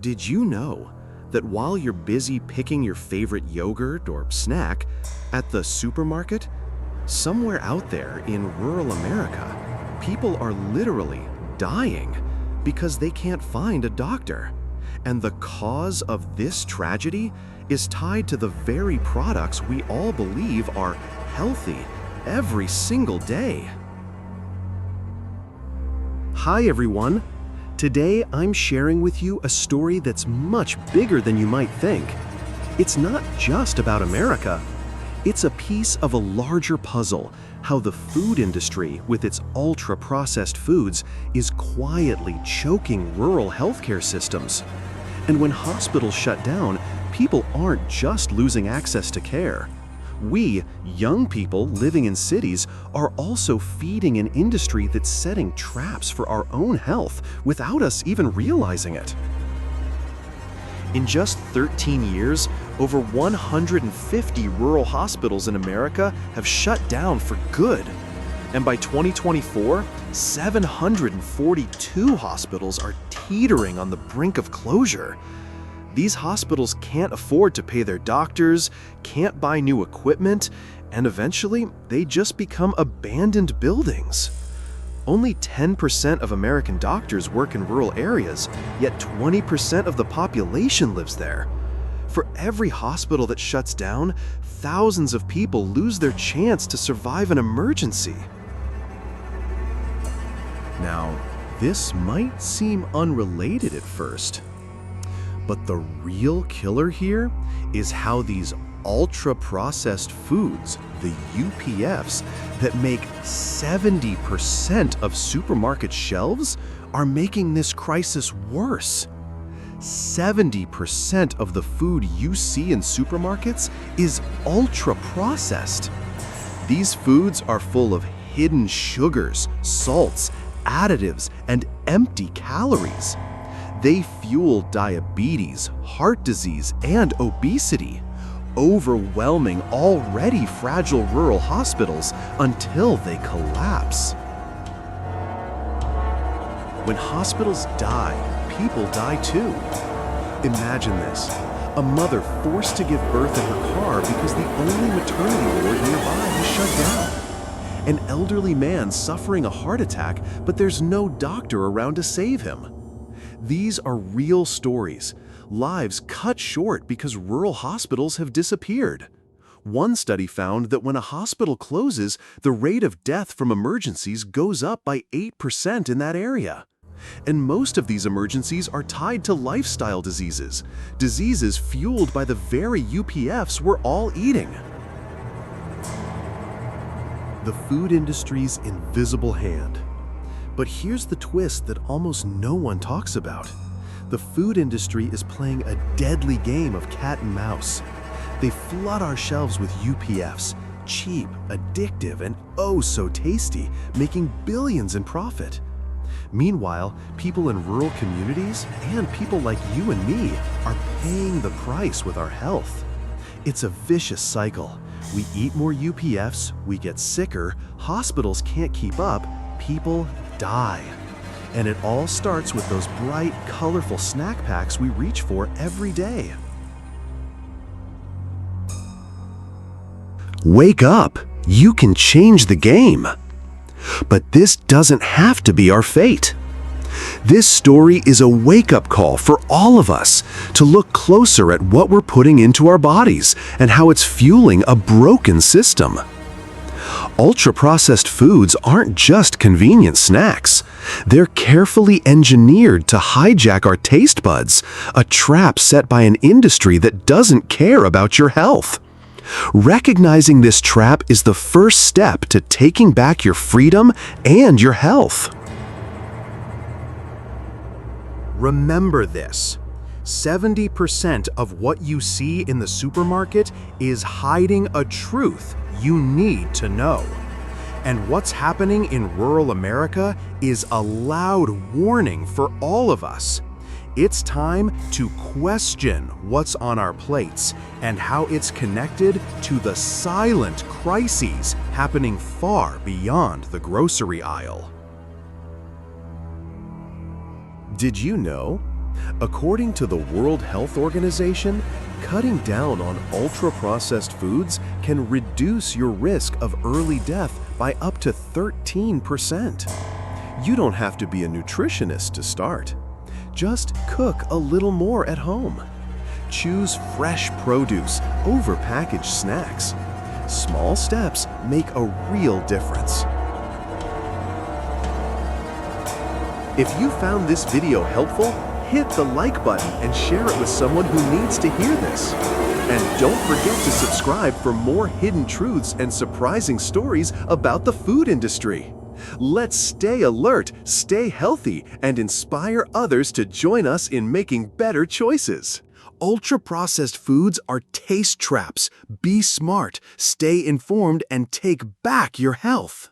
Did you know that while you're busy picking your favorite yogurt or snack at the supermarket, somewhere out there in rural America, people are literally dying because they can't find a doctor? And the cause of this tragedy is tied to the very products we all believe are healthy every single day. Hi everyone. Today I'm sharing with you a story that's much bigger than you might think. It's not just about America. It's a piece of a larger puzzle, how the food industry, with its ultra-processed foods, is quietly choking rural healthcare systems. And when hospitals shut down, people aren't just losing access to care. We, young people living in cities, are also feeding an industry that's setting traps for our own health without us even realizing it. In just 13 years, over 150 rural hospitals in America have shut down for good. And by 2024, 742 hospitals are teetering on the brink of closure. These hospitals can't afford to pay their doctors, can't buy new equipment, and eventually they just become abandoned buildings. Only 10% of American doctors work in rural areas, yet 20% of the population lives there. For every hospital that shuts down, thousands of people lose their chance to survive an emergency. Now, this might seem unrelated at first, but the real killer here is how these ultra-processed foods, the UPFs, that make 70% of supermarket shelves are making this crisis worse. 70% of the food you see in supermarkets is ultra-processed. These foods are full of hidden sugars, salts, additives, and empty calories. They fuel diabetes, heart disease, and obesity, overwhelming already fragile rural hospitals until they collapse. When hospitals die, people die too. Imagine this: a mother forced to give birth in her car because the only maternity ward nearby has shut down. An elderly man suffering a heart attack, but there's no doctor around to save him. These are real stories, lives cut short because rural hospitals have disappeared. One study found that when a hospital closes, the rate of death from emergencies goes up by 8% in that area. And most of these emergencies are tied to lifestyle diseases, diseases fueled by the very UPFs we're all eating. The food industry's invisible hand. But here's the twist that almost no one talks about. The food industry is playing a deadly game of cat and mouse. They flood our shelves with UPFs, cheap, addictive, and oh so tasty, making billions in profit. Meanwhile, people in rural communities and people like you and me are paying the price with our health. It's a vicious cycle. We eat more UPFs, we get sicker, hospitals can't keep up, people die. And it all starts with those bright, colorful snack packs we reach for every day. Wake up! You can change the game. But this doesn't have to be our fate. This story is a wake-up call for all of us to look closer at what we're putting into our bodies and how it's fueling a broken system. Ultra-processed foods aren't just convenient snacks. They're carefully engineered to hijack our taste buds, a trap set by an industry that doesn't care about your health. Recognizing this trap is the first step to taking back your freedom and your health. Remember this: 70% of what you see in the supermarket is hiding a truth you need to know. And what's happening in rural America is a loud warning for all of us. It's time to question what's on our plates and how it's connected to the silent crises happening far beyond the grocery aisle. Did you know According to the World Health Organization, cutting down on ultra-processed foods can reduce your risk of early death by up to 13%. You don't have to be a nutritionist to start. Just cook a little more at home. Choose fresh produce over packaged snacks. Small steps make a real difference. If you found this video helpful, hit the like button and share it with someone who needs to hear this. And don't forget to subscribe for more hidden truths and surprising stories about the food industry. Let's stay alert, stay healthy, and inspire others to join us in making better choices. Ultra-processed foods are taste traps. Be smart, stay informed, and take back your health.